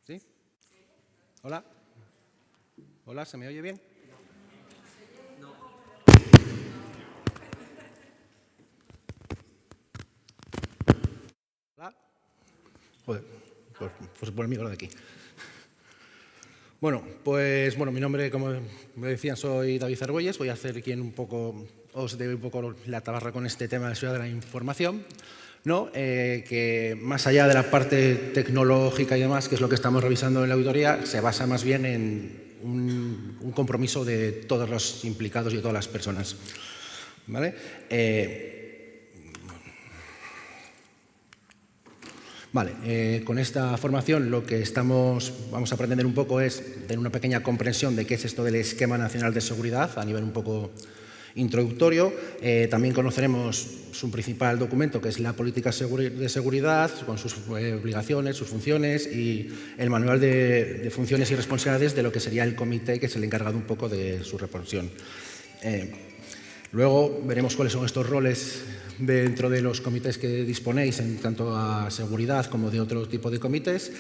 ¿Sí? ¿Hola? ¿Hola? ¿Se me oye bien? ¿Hola? Joder, pues por el micro de aquí. Bueno, pues mi nombre, como me decían, soy David Argüelles. Voy a hacer os doy un poco la tabarra con este tema de la seguridad de la información, ¿no? Que más allá de la parte tecnológica y demás, que es lo que estamos revisando en la auditoría, se basa más bien en un compromiso de todos los implicados y de todas las personas, ¿vale? Con esta formación lo que vamos a aprender un poco es tener una pequeña comprensión de qué es esto del Esquema Nacional de Seguridad a nivel un poco introductorio. También conoceremos su principal documento, que es la Política de Seguridad, con sus obligaciones, sus funciones y el manual de funciones y responsabilidades de lo que sería el comité, que es el encargado un poco de su reposición. Luego veremos cuáles son estos roles dentro de los comités que disponéis, en tanto a seguridad como de otro tipo de comités,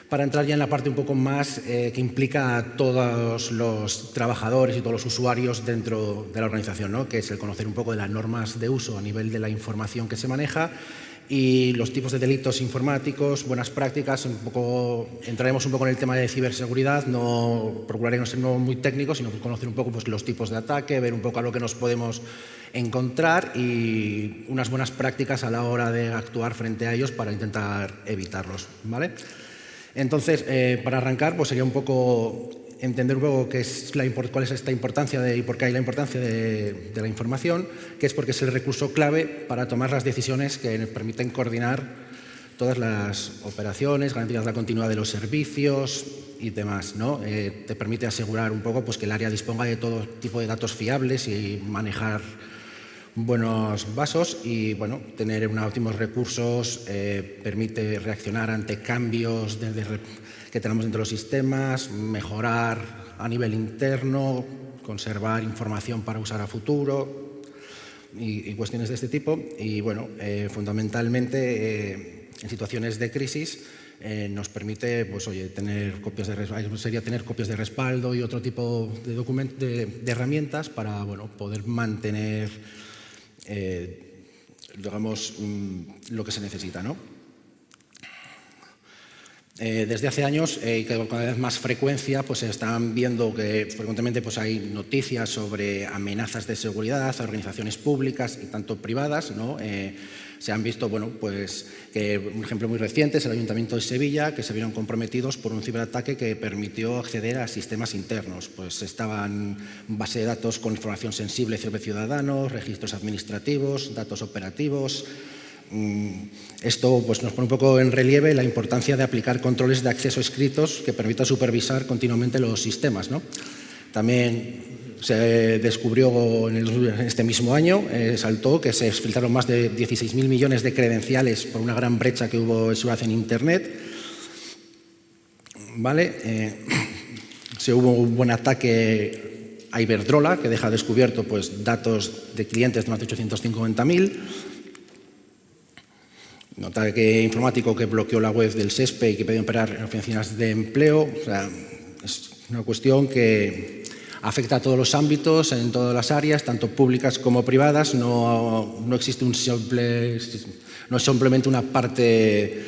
para entrar ya en la parte un poco más que implica a todos los trabajadores y todos los usuarios dentro de la organización, ¿no? Que es el conocer un poco de las normas de uso a nivel de la información que se maneja y los tipos de delitos informáticos, buenas prácticas. Entraremos un poco en el tema de ciberseguridad, procuraremos ser no muy técnicos, sino conocer un poco pues, los tipos de ataque, ver un poco a lo que nos podemos encontrar y unas buenas prácticas a la hora de actuar frente a ellos para intentar evitarlos, ¿vale? Entonces, para arrancar, pues sería un poco entender un poco cuál es esta importancia y por qué hay la importancia de la información, que es porque es el recurso clave para tomar las decisiones que nos permiten coordinar todas las operaciones, garantizar la continuidad de los servicios y demás, ¿no? Te permite asegurar un poco pues, que el área disponga de todo tipo de datos fiables y manejar buenos vasos y tener unos óptimos recursos permite reaccionar ante cambios que tenemos dentro de los sistemas, mejorar a nivel interno, conservar información para usar a futuro y cuestiones de este tipo. Y fundamentalmente en situaciones de crisis nos permite tener copias de respaldo y otro tipo de herramientas para poder mantener lo que se necesita, ¿no? Desde hace años, y con cada vez más frecuencia, pues se están viendo que frecuentemente pues, hay noticias sobre amenazas de seguridad a organizaciones públicas y tanto privadas, ¿no? Se han visto, que un ejemplo muy reciente es el Ayuntamiento de Sevilla, que se vieron comprometidos por un ciberataque que permitió acceder a sistemas internos. Pues estaban base de datos con información sensible sobre ciudadanos, registros administrativos, datos operativos. Esto pues, nos pone un poco en relieve la importancia de aplicar controles de acceso escritos que permitan supervisar continuamente los sistemas, ¿no? También se descubrió en este mismo año, saltó que se filtraron más de 16.000 millones de credenciales por una gran brecha que hubo en Internet. ¿Vale? Se hubo un buen ataque a Iberdrola, que deja descubierto pues, datos de clientes de más de 850.000. Un ataque informático que bloqueó la web del SESPE y que pidió operar en oficinas de empleo. O sea, es una cuestión que afecta a todos los ámbitos, en todas las áreas, tanto públicas como privadas. No existe no es simplemente una parte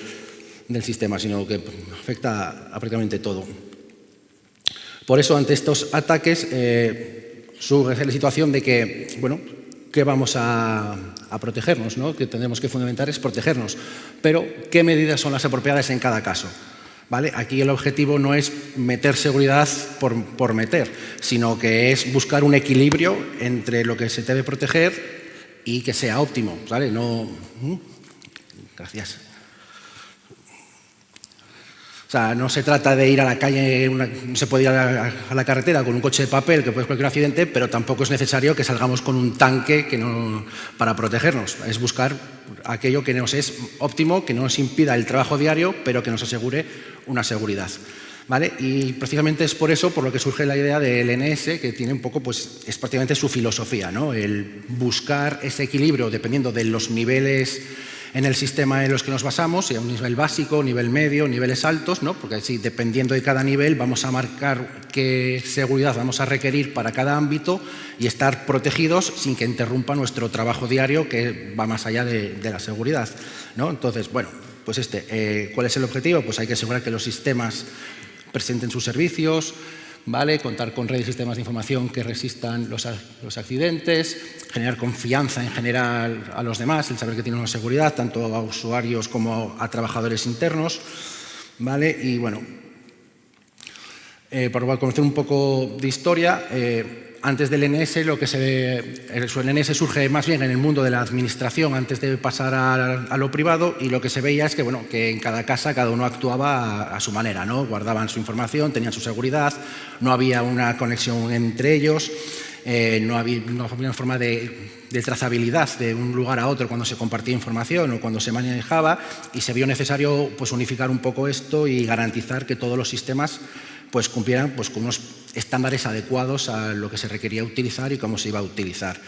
del sistema, sino que afecta a prácticamente todo. Por eso, ante estos ataques, surge la situación de que, ¿qué vamos a protegernos, ¿no? Que tenemos que fundamentar es protegernos. Pero, ¿qué medidas son las apropiadas en cada caso? ¿Vale? Aquí el objetivo no es meter seguridad por meter, sino que es buscar un equilibrio entre lo que se debe proteger y que sea óptimo, ¿vale? Gracias. O sea, no se trata de ir a la calle, no se puede ir a la carretera con un coche de papel que puede cualquier accidente, pero tampoco es necesario que salgamos con un tanque para protegernos. Es buscar aquello que nos es óptimo, que no nos impida el trabajo diario, pero que nos asegure una seguridad. ¿Vale? Y precisamente es por eso por lo que surge la idea del NS, que tiene un poco, pues, es prácticamente su filosofía, ¿no? El buscar ese equilibrio dependiendo de los niveles en el sistema en los que nos basamos, sea un nivel básico, nivel medio, niveles altos, ¿no? Porque así, dependiendo de cada nivel, vamos a marcar qué seguridad vamos a requerir para cada ámbito y estar protegidos sin que interrumpa nuestro trabajo diario, que va más allá de la seguridad, ¿no? Entonces, bueno, pues ¿cuál es el objetivo? Pues hay que asegurar que los sistemas presenten sus servicios, ¿vale? Contar con redes y sistemas de información que resistan los accidentes, generar confianza en general a los demás, el saber que tienen una seguridad, tanto a usuarios como a trabajadores internos, ¿vale? Y bueno, para conocer un poco de historia, antes del NS, el NS surge más bien en el mundo de la administración antes de pasar a lo privado, y lo que se veía es que, bueno, que en cada casa cada uno actuaba a su manera, ¿no? Guardaban su información, tenían su seguridad, no había una conexión entre ellos, no había una forma de trazabilidad de un lugar a otro cuando se compartía información o cuando se manejaba, y se vio necesario pues, unificar un poco esto y garantizar que todos los sistemas pues cumplieran pues, con unos estándares adecuados a lo que se requería utilizar y cómo se iba a utilizar.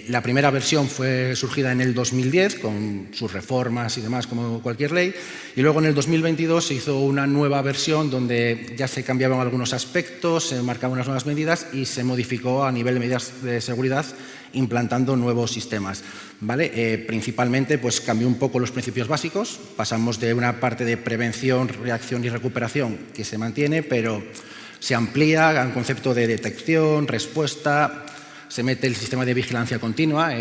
La primera versión fue surgida en el 2010 con sus reformas y demás como cualquier ley, y luego en el 2022 se hizo una nueva versión donde ya se cambiaban algunos aspectos, se marcaban unas nuevas medidas y se modificó a nivel de medidas de seguridad implantando nuevos sistemas, ¿vale? Principalmente pues cambió un poco los principios básicos, pasamos de una parte de prevención, reacción y recuperación que se mantiene, pero se amplía a un concepto de detección, respuesta, se mete el sistema de vigilancia continua,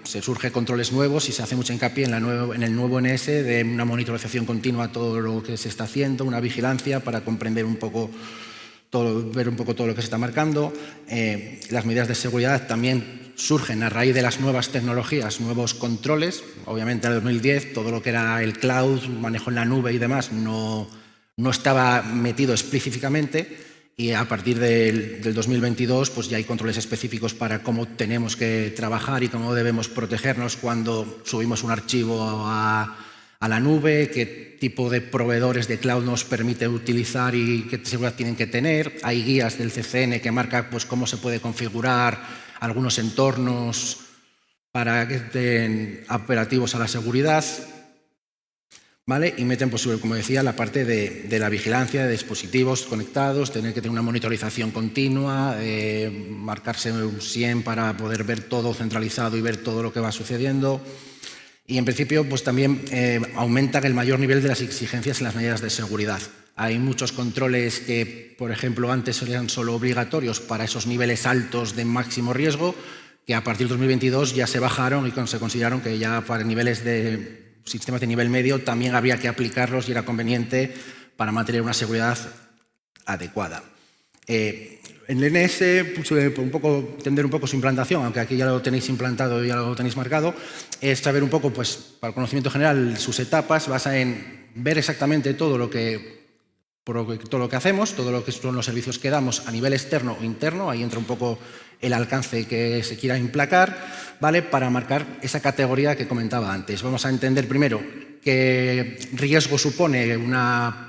se surgen controles nuevos y se hace mucho hincapié en el nuevo NS de una monitorización continua a todo lo que se está haciendo, una vigilancia para comprender un poco ver un poco todo lo que se está marcando. Las medidas de seguridad también surgen a raíz de las nuevas tecnologías, nuevos controles. Obviamente en el 2010 todo lo que era el cloud, manejo en la nube y demás no estaba metido específicamente, y a partir del 2022 pues ya hay controles específicos para cómo tenemos que trabajar y cómo debemos protegernos cuando subimos un archivo a la nube, qué tipo de proveedores de cloud nos permite utilizar y qué seguridad tienen que tener. Hay guías del CCN que marcan pues, cómo se puede configurar algunos entornos para que estén operativos a la seguridad, ¿vale? Y meten, pues, como decía, la parte de la vigilancia de dispositivos conectados, tener que tener una monitorización continua, marcarse un SIEM para poder ver todo centralizado y ver todo lo que va sucediendo. Y en principio pues también aumentan el mayor nivel de las exigencias en las medidas de seguridad. Hay muchos controles que, por ejemplo, antes eran solo obligatorios para esos niveles altos de máximo riesgo, que a partir del 2022 ya se bajaron y se consideraron que ya para niveles de sistemas de nivel medio también habría que aplicarlos y era conveniente para mantener una seguridad adecuada. En el NS, pues, entender un poco su implantación, aunque aquí ya lo tenéis implantado y ya lo tenéis marcado, es saber un poco, pues, para el conocimiento general, sus etapas, basa en ver exactamente todo lo que hacemos, todo lo que son los servicios que damos a nivel externo o interno, ahí entra un poco el alcance que se quiera implacar, ¿vale? Para marcar esa categoría que comentaba antes. Vamos a entender primero qué riesgo supone una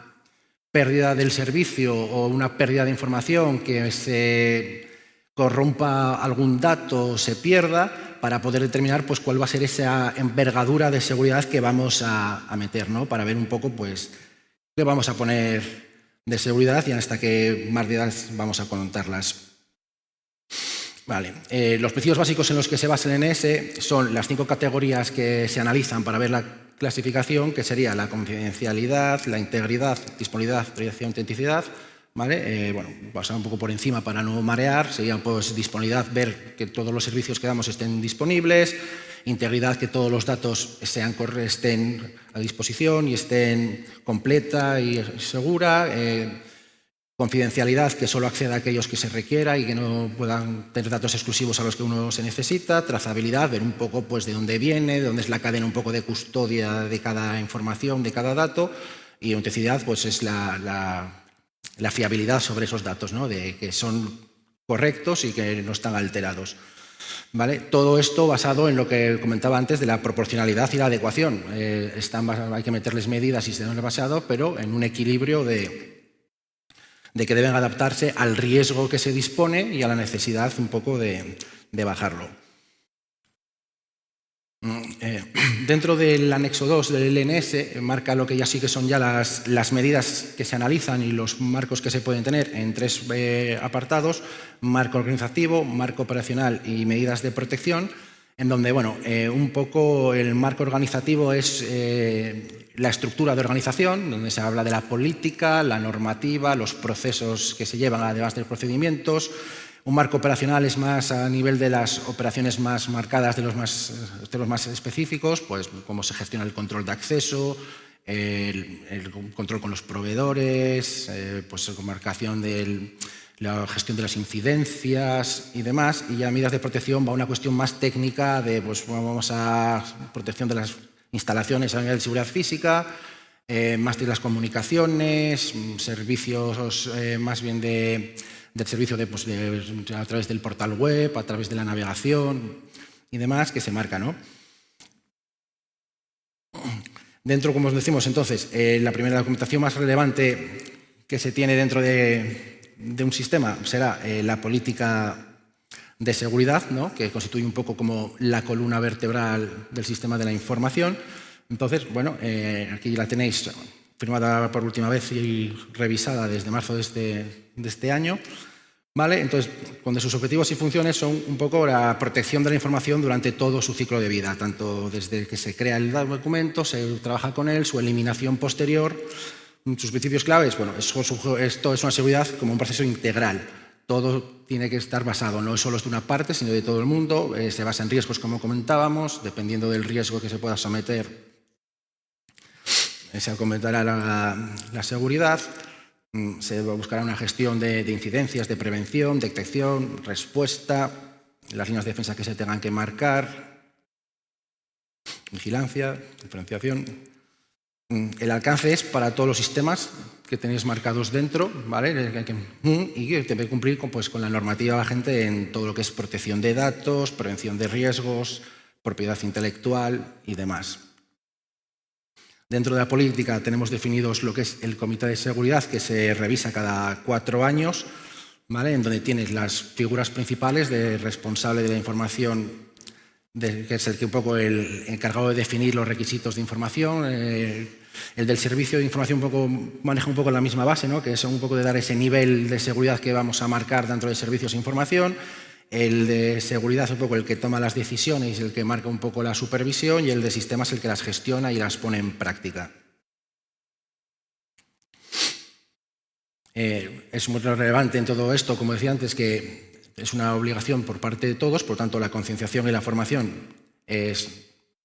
pérdida del servicio o una pérdida de información, que se corrompa algún dato o se pierda, para poder determinar pues, cuál va a ser esa envergadura de seguridad que vamos a meter, ¿no? Para ver un poco pues, qué vamos a poner de seguridad y hasta qué medidas vamos a contarlas. Vale. Los principios básicos en los que se basa el NS son las 5 categorías que se analizan para ver la clasificación, que sería la confidencialidad, la integridad, disponibilidad, privacidad y autenticidad. ¿Vale? Bueno, pasar un poco por encima para no marear. Sería pues, disponibilidad, ver que todos los servicios que damos estén disponibles. Integridad, que todos los datos estén a disposición y estén completa y segura. Confidencialidad, que solo acceda a aquellos que se requiera y que no puedan tener datos exclusivos a los que uno se necesita. Trazabilidad, ver un poco pues, de dónde viene, de dónde es la cadena un poco de custodia de cada información, de cada dato. Y autenticidad pues, es la fiabilidad sobre esos datos, ¿no? De que son correctos y que no están alterados. ¿Vale? Todo esto basado en lo que comentaba antes de la proporcionalidad y la adecuación. Hay que meterles medidas y sistemas basados, pero en un equilibrio de que deben adaptarse al riesgo que se dispone y a la necesidad un poco de bajarlo. Dentro del anexo 2 del LNS marca lo que ya sí que son ya las medidas que se analizan y los marcos que se pueden tener en 3 apartados: marco organizativo, marco operacional y medidas de protección, en donde, bueno, un poco el marco organizativo es la estructura de organización, donde se habla de la política, la normativa, los procesos que se llevan además de los procedimientos. Un marco operacional es más a nivel de las operaciones más marcadas, de los más específicos, pues cómo se gestiona el control de acceso, el control con los proveedores, pues marcación de la gestión de las incidencias y demás. Y ya medidas de protección va a una cuestión más técnica de, pues vamos a protección de las instalaciones a nivel de seguridad física, más de las comunicaciones, servicios más bien del servicio a través del portal web, a través de la navegación y demás, que se marca, ¿no? Dentro, como os decimos, entonces, la primera documentación más relevante que se tiene dentro de un sistema será la política de seguridad, ¿no?, que constituye un poco como la columna vertebral del sistema de la información. Entonces, bueno, aquí la tenéis firmada por última vez y revisada desde marzo de este año, ¿vale? Entonces, donde sus objetivos y funciones son un poco la protección de la información durante todo su ciclo de vida, tanto desde que se crea el documento, se trabaja con él, su eliminación posterior. Sus principios claves, bueno, esto es una seguridad como un proceso integral. Todo tiene que estar basado, no solo de una parte, sino de todo el mundo. Se basa en riesgos, como comentábamos, dependiendo del riesgo que se pueda someter. Se aumentará la seguridad, se buscará una gestión de incidencias, de prevención, detección, respuesta, las líneas de defensa que se tengan que marcar, vigilancia, diferenciación. El alcance es para todos los sistemas que tenéis marcados dentro, ¿vale? Y que debe cumplir con la normativa vigente en todo lo que es protección de datos, prevención de riesgos, propiedad intelectual y demás. Dentro de la política tenemos definidos lo que es el Comité de Seguridad, que se revisa cada 4 años, ¿vale?, en donde tienes las figuras principales de responsable de la información, que es el que un poco el encargado de definir los requisitos de información. El del servicio de información un poco maneja un poco la misma base, ¿no?, que es un poco de dar ese nivel de seguridad que vamos a marcar dentro de servicios de información. El de seguridad es un poco el que toma las decisiones, el que marca un poco la supervisión, y el de sistemas el que las gestiona y las pone en práctica. Es muy relevante en todo esto, como decía antes, que es una obligación por parte de todos, por tanto la concienciación y la formación es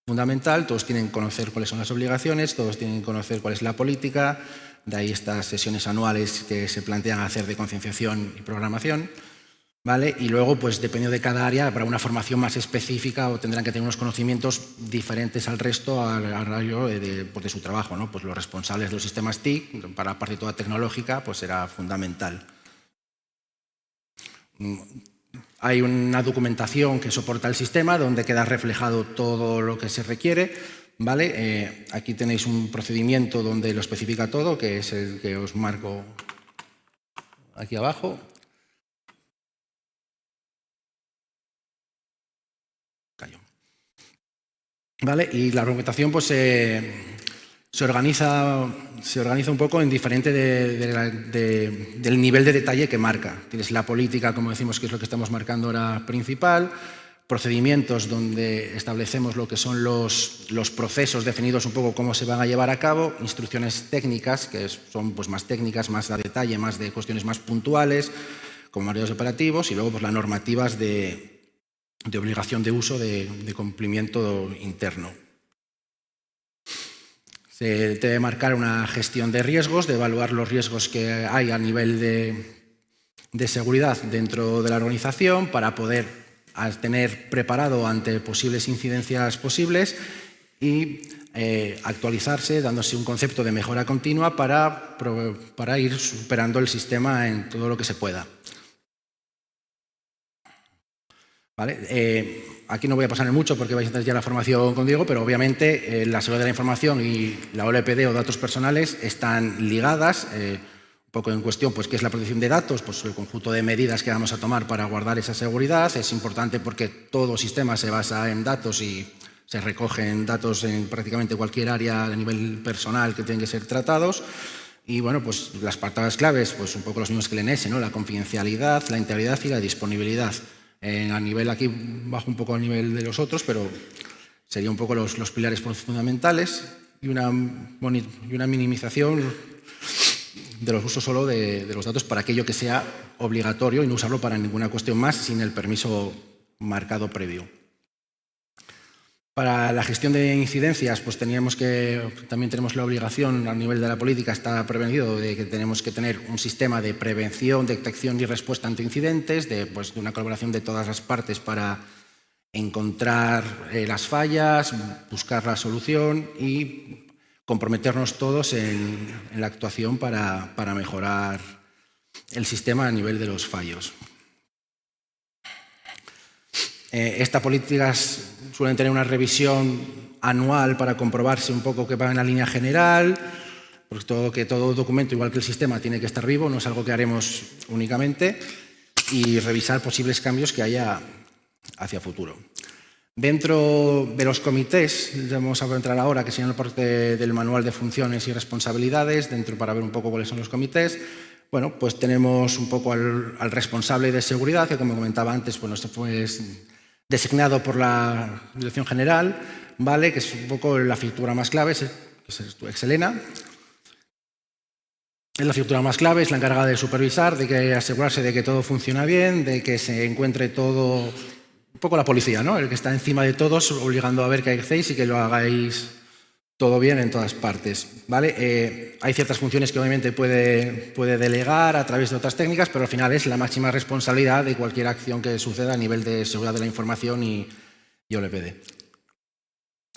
fundamental. Todos tienen que conocer cuáles son las obligaciones, todos tienen que conocer cuál es la política, de ahí estas sesiones anuales que se plantean hacer de concienciación y programación, ¿vale? Y luego, pues dependiendo de cada área, habrá una formación más específica o tendrán que tener unos conocimientos diferentes al resto a rayo de su trabajo, ¿no? Pues los responsables de los sistemas TIC, para la parte toda tecnológica, pues será fundamental. Hay una documentación que soporta el sistema donde queda reflejado todo lo que se requiere, ¿vale? Aquí tenéis un procedimiento donde lo especifica todo, que es el que os marco aquí abajo. ¿Vale? Y la documentación pues, se organiza un poco en diferente del nivel de detalle que marca. Tienes la política, como decimos, que es lo que estamos marcando ahora principal, procedimientos donde establecemos lo que son los procesos definidos un poco cómo se van a llevar a cabo, instrucciones técnicas, que son pues, más técnicas, más a detalle, más de cuestiones más puntuales, como manuales operativos, y luego pues, las normativas de obligación de uso de cumplimiento interno. Se debe marcar una gestión de riesgos, de evaluar los riesgos que hay a nivel de seguridad dentro de la organización para poder tener preparado ante posibles incidencias posibles y actualizarse, dándose un concepto de mejora continua para ir superando el sistema en todo lo que se pueda. ¿Vale? Aquí no voy a pasar mucho porque vais a tener ya la formación con Diego, pero obviamente la seguridad de la información y la OLPD o datos personales están ligadas. Un poco en cuestión, pues, ¿qué es la protección de datos? Pues el conjunto de medidas que vamos a tomar para guardar esa seguridad. Es importante porque todo sistema se basa en datos y se recogen datos en prácticamente cualquier área a nivel personal que tienen que ser tratados. Y bueno, pues las palabras claves, pues un poco los mismos que el NS, ¿no? La confidencialidad, la integridad y la disponibilidad. A nivel aquí, bajo un poco a nivel de los otros, pero serían un poco los pilares fundamentales y una minimización de los usos solo de los datos para aquello que sea obligatorio y no usarlo para ninguna cuestión más sin el permiso marcado previo. Para la gestión de incidencias, pues también tenemos la obligación a nivel de la política, está prevenido de que tenemos que tener un sistema de prevención, detección y respuesta ante incidentes, de una colaboración de todas las partes para encontrar las fallas, buscar la solución y comprometernos todos en la actuación para mejorar el sistema a nivel de los fallos. Estas políticas suelen tener una revisión anual para comprobarse un poco que va en la línea general, porque todo documento, igual que el sistema, tiene que estar vivo, no es algo que haremos únicamente, y revisar posibles cambios que haya hacia futuro. Dentro de los comités, ya vamos a entrar ahora, que sería la parte del manual de funciones y responsabilidades, para ver un poco cuáles son los comités. Bueno, pues tenemos un poco al responsable de seguridad, que como comentaba antes, bueno, esto fue designado por la Dirección General, ¿vale? Que es un poco la figura más clave, que es Excelena. Es la figura más clave, es la encargada de supervisar, de asegurarse de que todo funciona bien, de que se encuentre todo, un poco la policía, ¿no? El que está encima de todos, obligando a ver qué hacéis y que lo hagáis todo bien en todas partes, ¿vale? Hay ciertas funciones que obviamente puede delegar a través de otras técnicas, pero al final es la máxima responsabilidad de cualquier acción que suceda a nivel de seguridad de la información y OLPD.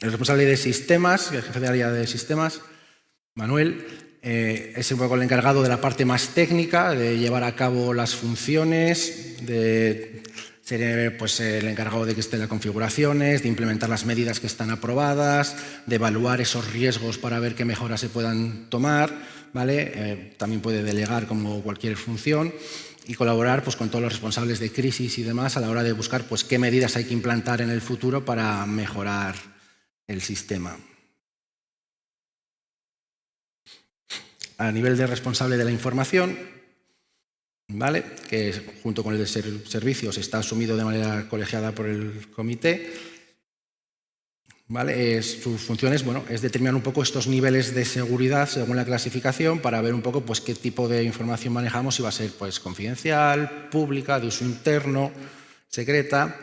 El responsable de sistemas, el jefe de área de sistemas, Manuel, es un poco el encargado de la parte más técnica, de llevar a cabo las funciones, de ser pues, el encargado de que estén las configuraciones, de implementar las medidas que están aprobadas, de evaluar esos riesgos para ver qué mejoras se puedan tomar, ¿vale? También puede delegar como cualquier función y colaborar pues, con todos los responsables de crisis y demás a la hora de buscar pues, qué medidas hay que implantar en el futuro para mejorar el sistema. A nivel de responsable de la información, ¿vale? Que junto con el de servicios está asumido de manera colegiada por el comité. ¿Vale? Su función es determinar un poco estos niveles de seguridad según la clasificación para ver un poco pues, qué tipo de información manejamos, si va a ser pues, confidencial, pública, de uso interno, secreta.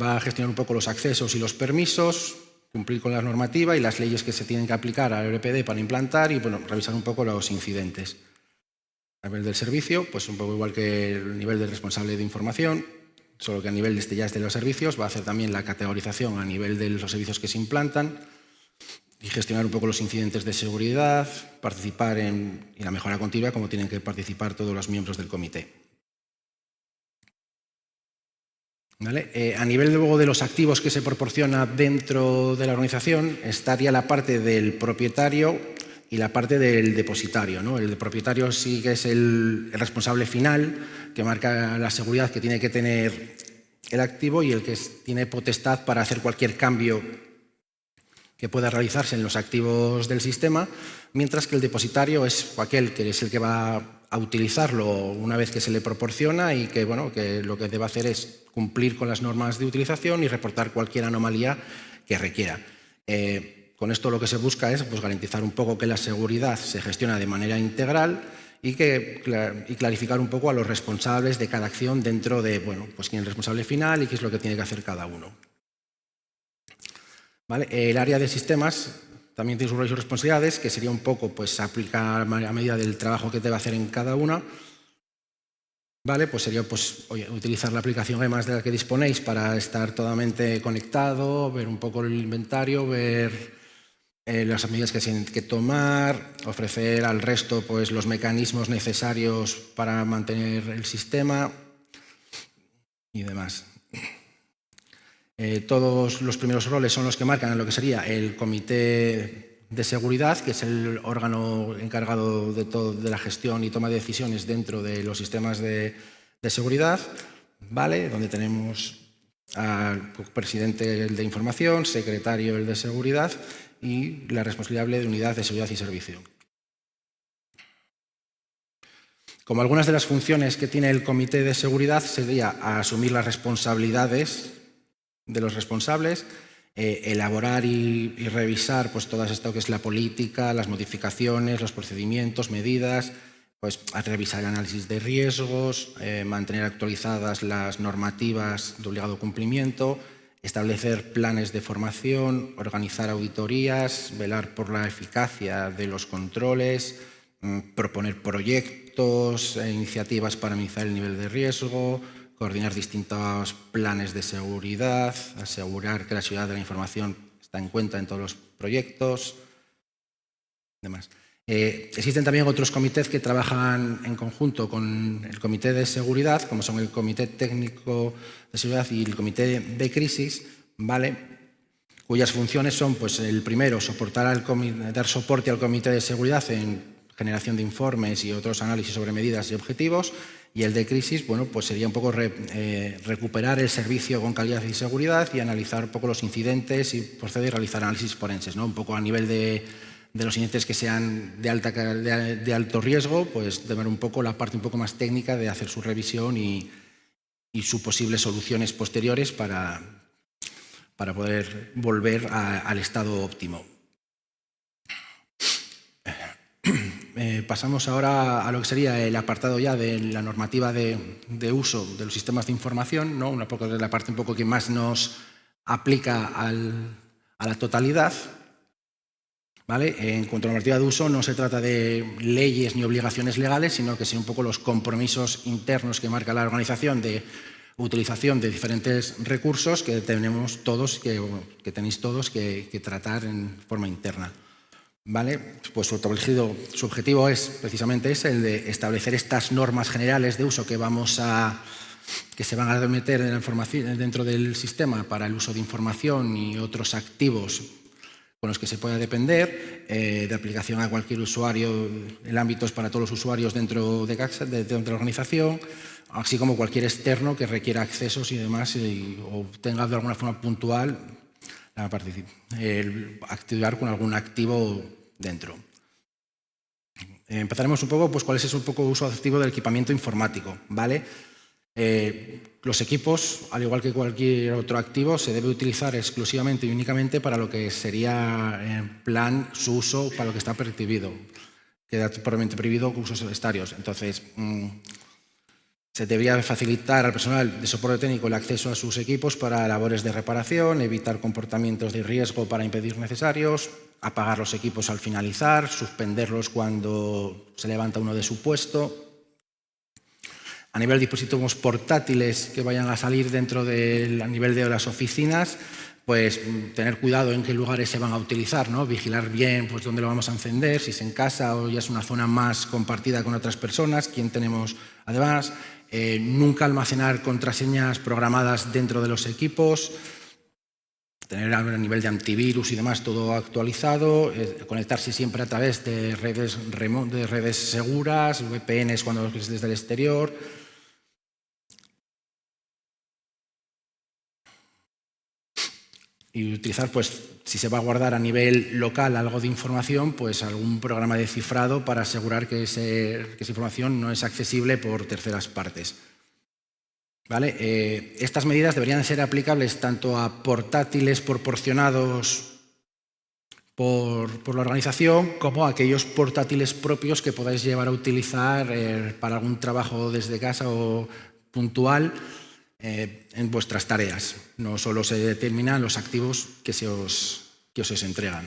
Va a gestionar un poco los accesos y los permisos, cumplir con la normativa y las leyes que se tienen que aplicar al RPD para implantar y revisar un poco los incidentes. A nivel del servicio, pues un poco igual que el nivel del responsable de información, solo que a nivel ya es de los servicios, va a hacer también la categorización a nivel de los servicios que se implantan y gestionar un poco los incidentes de seguridad, participar en la mejora continua como tienen que participar todos los miembros del comité. ¿Vale? A nivel luego de los activos que se proporciona dentro de la organización, estaría la parte del propietario y la parte del depositario, ¿no? El propietario sí que es el responsable final, que marca la seguridad que tiene que tener el activo y el que tiene potestad para hacer cualquier cambio que pueda realizarse en los activos del sistema, mientras que el depositario es aquel que es el que va a utilizarlo una vez que se le proporciona y que, que lo que debe hacer es cumplir con las normas de utilización y reportar cualquier anomalía que requiera. Con esto lo que se busca es garantizar un poco que la seguridad se gestiona de manera integral y clarificar un poco a los responsables de cada acción dentro de quién es el responsable final y qué es lo que tiene que hacer cada uno. ¿Vale? El área de sistemas también tiene sus roles y responsabilidades, que sería un poco aplicar a medida del trabajo que debe hacer en cada una. ¿Vale? Pues sería utilizar la aplicación EMAS de la que disponéis para estar totalmente conectado, ver un poco el inventario, ver las medidas que se tienen que tomar, ofrecer al resto los mecanismos necesarios para mantener el sistema y demás. Todos los primeros roles son los que marcan lo que sería el comité de seguridad, que es el órgano encargado de la gestión y toma de decisiones dentro de los sistemas de seguridad, ¿vale? Donde tenemos al presidente el de información, secretario el de seguridad y la responsable de unidad de seguridad y servicio. Como algunas de las funciones que tiene el comité de seguridad sería asumir las responsabilidades de los responsables, elaborar y revisar pues, todo esto que es la política, las modificaciones, los procedimientos, medidas, pues, revisar el análisis de riesgos, mantener actualizadas las normativas de obligado cumplimiento, establecer planes de formación, organizar auditorías, velar por la eficacia de los controles, proponer proyectos e iniciativas para minimizar el nivel de riesgo, coordinar distintos planes de seguridad, asegurar que la seguridad de la información está en cuenta en todos los proyectos, demás. Existen también otros comités que trabajan en conjunto con el comité de seguridad, como son el comité técnico de seguridad y el comité de crisis, ¿vale? Cuyas funciones son, pues, el primero, dar soporte al comité de seguridad en generación de informes y otros análisis sobre medidas y objetivos, y el de crisis, bueno, pues sería un poco recuperar el servicio con calidad y seguridad y analizar un poco los incidentes y proceder a realizar análisis forenses, ¿no? Un poco a nivel de los incidentes que sean de alto riesgo, pues de ver un poco la parte un poco más técnica de hacer su revisión y sus posibles soluciones posteriores para poder volver al estado óptimo. Pasamos ahora a lo que sería el apartado ya de la normativa de uso de los sistemas de información, ¿no? Una poco de la parte un poco que más nos aplica a la totalidad. ¿Vale? En cuanto a la normativa de uso, no se trata de leyes ni obligaciones legales, sino que son un poco los compromisos internos que marca la organización de utilización de diferentes recursos que tenemos todos, que tenéis todos que tratar en forma interna. ¿Vale? Pues su objetivo es precisamente ese, el de establecer estas normas generales de uso que se van a meter en la información, dentro del sistema para el uso de información y otros activos con los que se pueda depender, de aplicación a cualquier usuario, el ámbito es para todos los usuarios dentro de la organización, así como cualquier externo que requiera accesos y demás o tenga de alguna forma puntual activar con algún activo dentro. Empezaremos un poco, pues cuál es un poco el uso activo del equipamiento informático, ¿vale? Los equipos, al igual que cualquier otro activo, se debe utilizar exclusivamente y únicamente para lo que sería en plan su uso, para lo que está percibido. Queda probablemente prohibido usos secundarios. Entonces, se debería facilitar al personal de soporte técnico el acceso a sus equipos para labores de reparación, evitar comportamientos de riesgo para impedir necesarios, apagar los equipos al finalizar, suspenderlos cuando se levanta uno de su puesto. A nivel de dispositivos portátiles que vayan a salir a nivel de las oficinas, pues tener cuidado en qué lugares se van a utilizar, ¿no? Vigilar bien pues, dónde lo vamos a encender, si es en casa o ya es una zona más compartida con otras personas, quién tenemos además. Nunca almacenar contraseñas programadas dentro de los equipos, tener a nivel de antivirus y demás todo actualizado, conectarse siempre a través de redes seguras, VPNs cuando es desde el exterior. Y utilizar, pues, si se va a guardar a nivel local algo de información, pues algún programa de cifrado para asegurar que esa información no es accesible por terceras partes. ¿Vale? Estas medidas deberían ser aplicables tanto a portátiles proporcionados por la organización como a aquellos portátiles propios que podáis llevar a utilizar para algún trabajo desde casa o puntual en vuestras tareas. No solo se determinan los activos que se os entregan.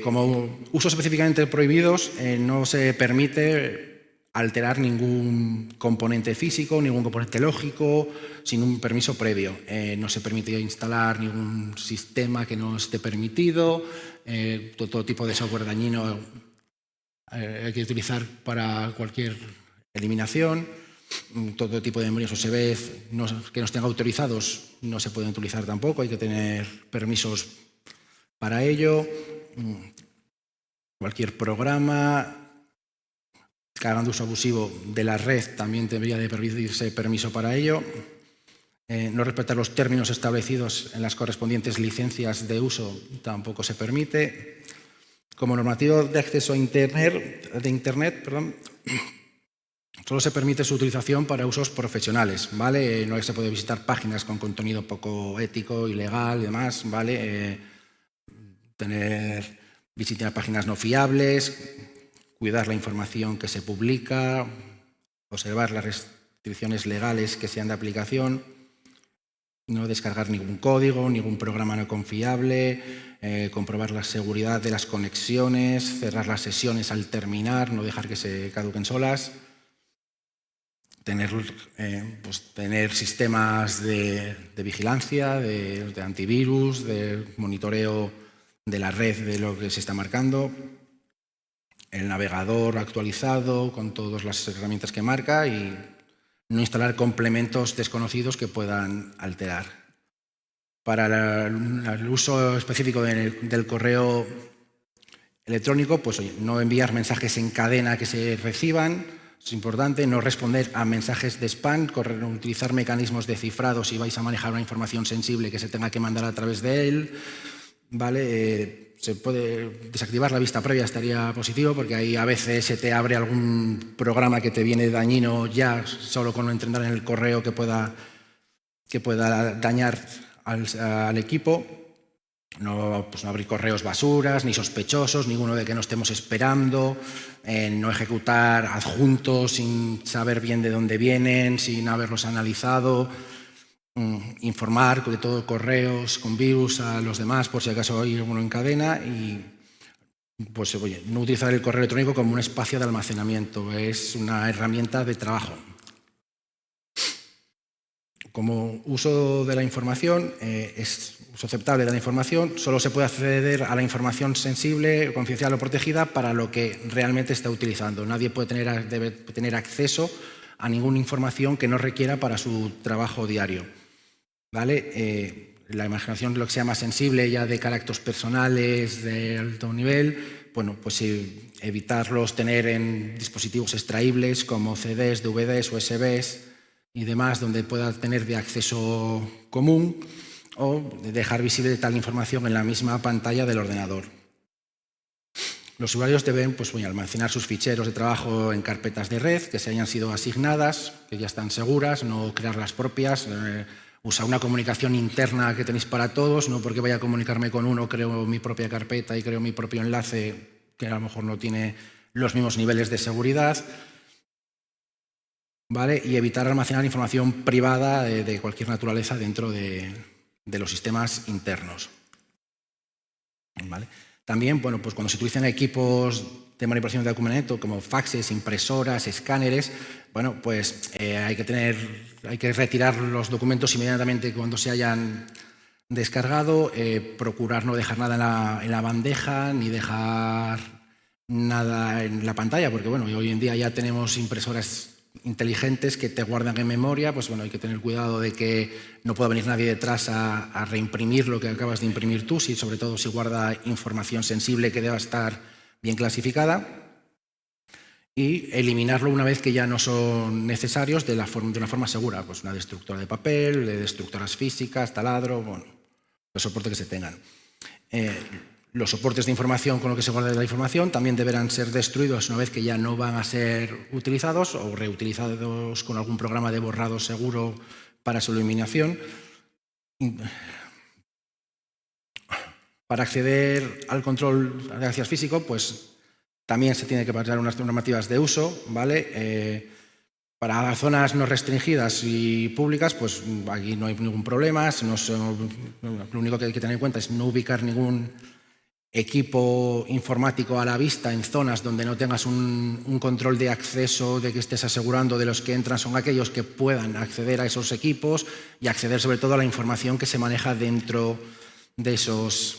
Como usos específicamente prohibidos, no se permite alterar ningún componente físico, ningún componente lógico, sin un permiso previo. No se permite instalar ningún sistema que no esté permitido, todo tipo de software dañino hay que utilizar para cualquier eliminación. Todo tipo de memorias USB que no estén autorizados no se pueden utilizar tampoco, hay que tener permisos para ello. Cualquier programa que hagan uso abusivo de la red también debería de permitirse permiso para ello. No respetar los términos establecidos en las correspondientes licencias de uso tampoco se permite. Como normativo de acceso a Internet, solo se permite su utilización para usos profesionales, ¿vale? No se puede visitar páginas con contenido poco ético, ilegal y demás, ¿vale? Visitar páginas no fiables, cuidar la información que se publica, observar las restricciones legales que sean de aplicación, no descargar ningún código, ningún programa no confiable, comprobar la seguridad de las conexiones, cerrar las sesiones al terminar, no dejar que se caduquen solas, tener sistemas de vigilancia, de antivirus, de monitoreo de la red de lo que se está marcando, el navegador actualizado con todas las herramientas que marca y no instalar complementos desconocidos que puedan alterar. Para el uso específico del correo electrónico, pues oye, no enviar mensajes en cadena que se reciban, es importante, no responder a mensajes de spam, utilizar mecanismos de cifrado si vais a manejar una información sensible que se tenga que mandar a través de él, ¿vale? Se puede desactivar la vista previa, estaría positivo, porque ahí a veces se te abre algún programa que te viene dañino ya solo con entrar en el correo que pueda dañar al equipo. No abrir correos basuras, ni sospechosos, ninguno de que no estemos esperando, no ejecutar adjuntos sin saber bien de dónde vienen, sin haberlos analizado. Informar de todo correos con virus a los demás por si acaso hay alguno en cadena y pues oye, no utilizar el correo electrónico como un espacio de almacenamiento, es una herramienta de trabajo. Como uso de la información, es uso aceptable de la información, solo se puede acceder a la información sensible, confidencial o protegida para lo que realmente está utilizando. Nadie debe tener acceso a ninguna información que no requiera para su trabajo diario. ¿Vale? La imaginación, lo que se llama sensible, ya de caracteres personales de alto nivel, bueno, pues evitarlos tener en dispositivos extraíbles como CDs, DVDs, USBs y demás, donde pueda tener de acceso común o dejar visible tal información en la misma pantalla del ordenador. Los usuarios deben almacenar sus ficheros de trabajo en carpetas de red que se hayan sido asignadas, que ya están seguras, no crear las propias. Usa una comunicación interna que tenéis para todos, no porque vaya a comunicarme con uno, creo mi propia carpeta y creo mi propio enlace, que a lo mejor no tiene los mismos niveles de seguridad. ¿Vale? Y evitar almacenar información privada de cualquier naturaleza dentro de los sistemas internos. ¿Vale? También, pues cuando se utilizan equipos de manipulación de documento como faxes, impresoras, escáneres, pues hay que retirar los documentos inmediatamente cuando se hayan descargado, procurar no dejar nada en la bandeja ni dejar nada en la pantalla, porque hoy en día ya tenemos impresoras inteligentes que te guardan en memoria, pues hay que tener cuidado de que no pueda venir nadie detrás a reimprimir lo que acabas de imprimir tú, sobre todo si guarda información sensible que deba estar bien clasificada, y eliminarlo una vez que ya no son necesarios de una forma segura, pues una destructora de papel, de destructoras físicas, taladro, los soportes que se tengan. Los soportes de información con los que se guarda la información también deberán ser destruidos una vez que ya no van a ser utilizados o reutilizados con algún programa de borrado seguro para su eliminación. Para acceder al control de acceso físico, pues también se tiene que pasar unas normativas de uso, ¿vale? Para zonas no restringidas y públicas, pues aquí no hay ningún problema. Lo único que hay que tener en cuenta es no ubicar ningún equipo informático a la vista en zonas donde no tengas un control de acceso, de que estés asegurando de los que entran son aquellos que puedan acceder a esos equipos y acceder sobre todo a la información que se maneja dentro de esos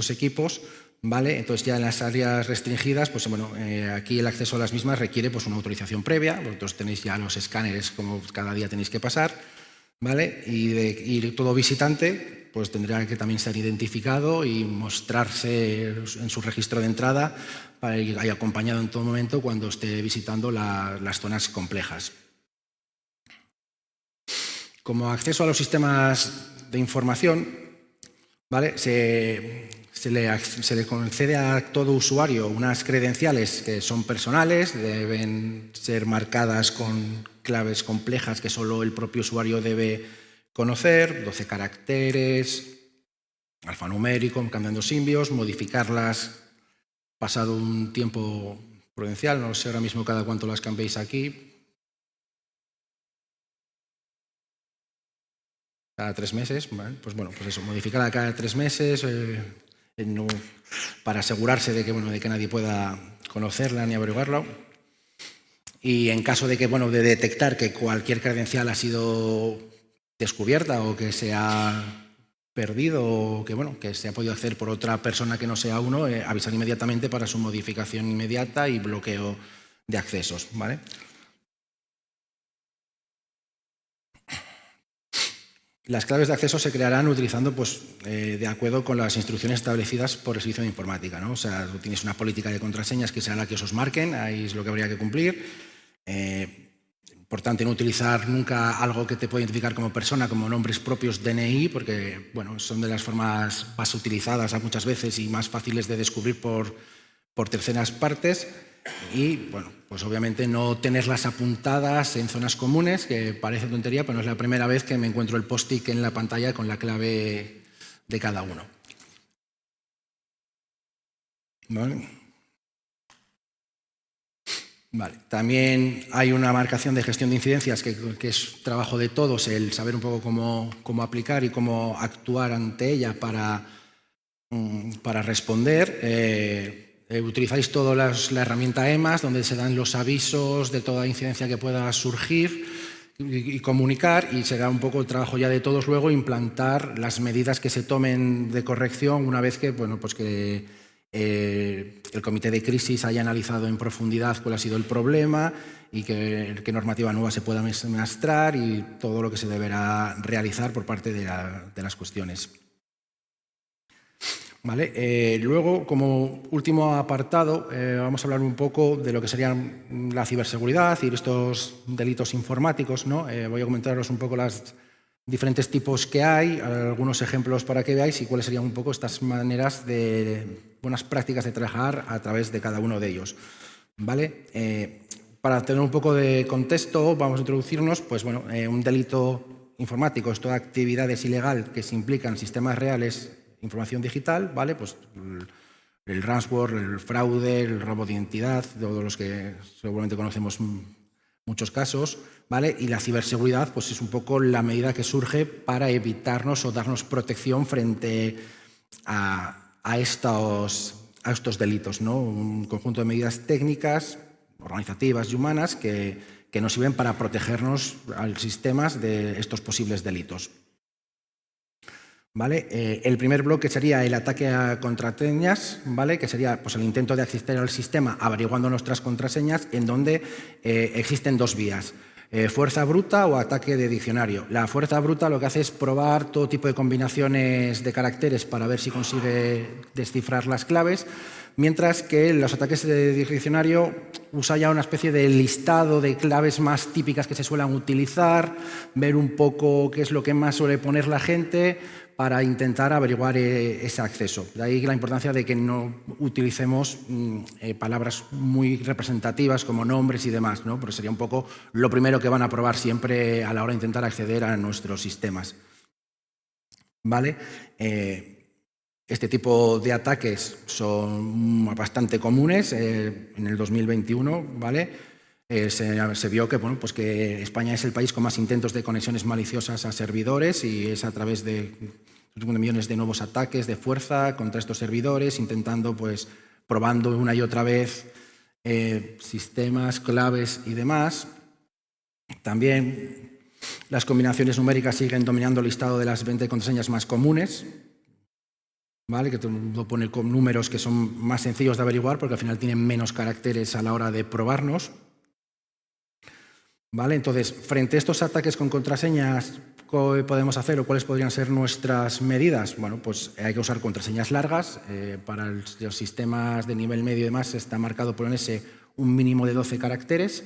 equipos, ¿vale? Entonces ya en las áreas restringidas, pues aquí el acceso a las mismas requiere una autorización previa. Vosotros tenéis ya los escáneres como cada día tenéis que pasar, ¿vale? Y todo visitante pues tendrá que también ser identificado y mostrarse en su registro de entrada para ir acompañado en todo momento cuando esté visitando las zonas complejas. Como acceso a los sistemas de información, ¿vale? Se le concede a todo usuario unas credenciales que son personales, deben ser marcadas con claves complejas que solo el propio usuario debe conocer, 12 caracteres, alfanumérico, cambiando símbolos, modificarlas pasado un tiempo prudencial, no sé ahora mismo cada cuánto las cambiéis aquí. Cada 3 meses, ¿vale? Pues bueno, pues eso, modificarla cada 3 meses para asegurarse de que nadie pueda conocerla ni averiguarla. Y en caso de de detectar que cualquier credencial ha sido descubierta o que se ha perdido o que se ha podido acceder por otra persona que no sea uno, avisar inmediatamente para su modificación inmediata y bloqueo de accesos, ¿vale? Las claves de acceso se crearán utilizando, de acuerdo con las instrucciones establecidas por el servicio de informática, ¿no? O sea, tú tienes una política de contraseñas que será la que os marquen, ahí es lo que habría que cumplir. Importante no utilizar nunca algo que te pueda identificar como persona, como nombres propios DNI, porque son de las formas más utilizadas muchas veces y más fáciles de descubrir por terceras partes. Y, pues obviamente no tenerlas apuntadas en zonas comunes, que parece tontería, pero no es la primera vez que me encuentro el post-it en la pantalla con la clave de cada uno. ¿Vale? Vale. También hay una marcación de gestión de incidencias que es trabajo de todos, el saber un poco cómo aplicar y cómo actuar ante ella para responder. Utilizáis toda la herramienta EMAS, donde se dan los avisos de toda incidencia que pueda surgir y comunicar, y será un poco el trabajo ya de todos luego implantar las medidas que se tomen de corrección una vez que, el comité de crisis haya analizado en profundidad cuál ha sido el problema y qué normativa nueva se pueda mostrar y todo lo que se deberá realizar por parte de las cuestiones. ¿Vale? Luego, como último apartado, vamos a hablar un poco de lo que serían la ciberseguridad y estos delitos informáticos, ¿no? Voy a comentaros un poco los diferentes tipos que hay, algunos ejemplos para que veáis y cuáles serían un poco estas maneras buenas prácticas de trabajar a través de cada uno de ellos. ¿Vale? Para tener un poco de contexto, vamos a introducirnos, un delito informático es toda actividad ilegal que se implica en sistemas reales, información digital, ¿vale? Pues el ransomware, el fraude, el robo de identidad, todos los que seguramente conocemos muchos casos, ¿vale? Y la ciberseguridad, pues es un poco la medida que surge para evitarnos o darnos protección frente a estos delitos, ¿no? Un conjunto de medidas técnicas, organizativas y humanas que nos sirven para protegernos a los sistemas de estos posibles delitos. ¿Vale? El primer bloque sería el ataque a contraseñas, ¿vale? Que sería el intento de acceder al sistema averiguando nuestras contraseñas, en donde existen dos vías. Fuerza bruta o ataque de diccionario. La fuerza bruta lo que hace es probar todo tipo de combinaciones de caracteres para ver si consigue descifrar las claves, mientras que los ataques de diccionario usa ya una especie de listado de claves más típicas que se suelen utilizar, ver un poco qué es lo que más suele poner la gente para intentar averiguar ese acceso. De ahí la importancia de que no utilicemos palabras muy representativas como nombres y demás, ¿no? Porque sería un poco lo primero que van a probar siempre a la hora de intentar acceder a nuestros sistemas. ¿Vale? Este tipo de ataques son bastante comunes. En el 2021, ¿vale? Se vio que España es el país con más intentos de conexiones maliciosas a servidores y es a través de millones de nuevos ataques de fuerza contra estos servidores, intentando, probando una y otra vez sistemas, claves y demás. También las combinaciones numéricas siguen dominando el listado de las 20 contraseñas más comunes, ¿vale? Que todo el mundo pone con números que son más sencillos de averiguar porque al final tienen menos caracteres a la hora de probarnos. ¿Vale? Entonces, frente a estos ataques con contraseñas, ¿qué podemos hacer o cuáles podrían ser nuestras medidas? Bueno, pues hay que usar contraseñas largas. Para los sistemas de nivel medio y demás está marcado por un mínimo de 12 caracteres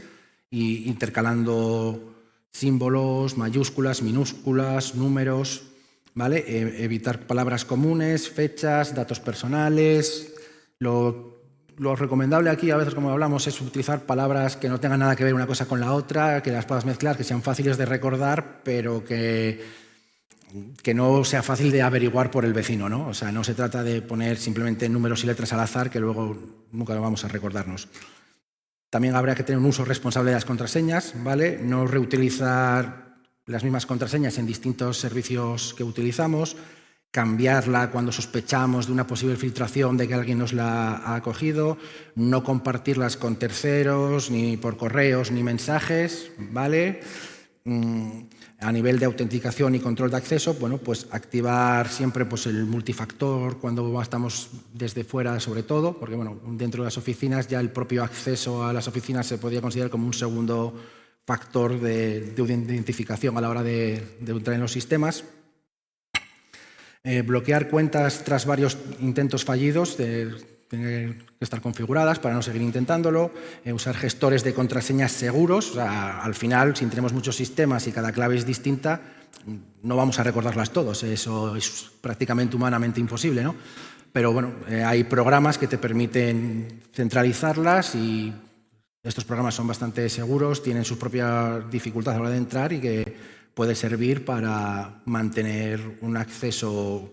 y intercalando símbolos, mayúsculas, minúsculas, números, ¿vale? Evitar palabras comunes, fechas, datos personales. Lo recomendable aquí, a veces como hablamos, es utilizar palabras que no tengan nada que ver una cosa con la otra, que las puedas mezclar, que sean fáciles de recordar, pero que no sea fácil de averiguar por el vecino, ¿no? O sea, no se trata de poner simplemente números y letras al azar que luego nunca lo vamos a recordarnos. También habrá que tener un uso responsable de las contraseñas, ¿vale? No reutilizar las mismas contraseñas en distintos servicios que utilizamos, cambiarla cuando sospechamos de una posible filtración de que alguien nos la ha cogido, no compartirlas con terceros, ni por correos, ni mensajes, ¿vale? A nivel de autenticación y control de acceso, bueno, pues activar siempre pues, el multifactor cuando estamos desde fuera, sobre todo, porque bueno, dentro de las oficinas ya el propio acceso a las oficinas se podría considerar como un segundo factor de identificación a la hora de entrar en los sistemas. Bloquear cuentas tras varios intentos fallidos, tener que estar configuradas para no seguir intentándolo, usar gestores de contraseñas seguros. O sea, al final, si tenemos muchos sistemas y cada clave es distinta, no vamos a recordarlas todos, eso es prácticamente humanamente imposible, ¿no? Pero bueno, hay programas que te permiten centralizarlas y estos programas son bastante seguros, tienen sus propias dificultades a la hora de entrar y que puede servir para mantener un acceso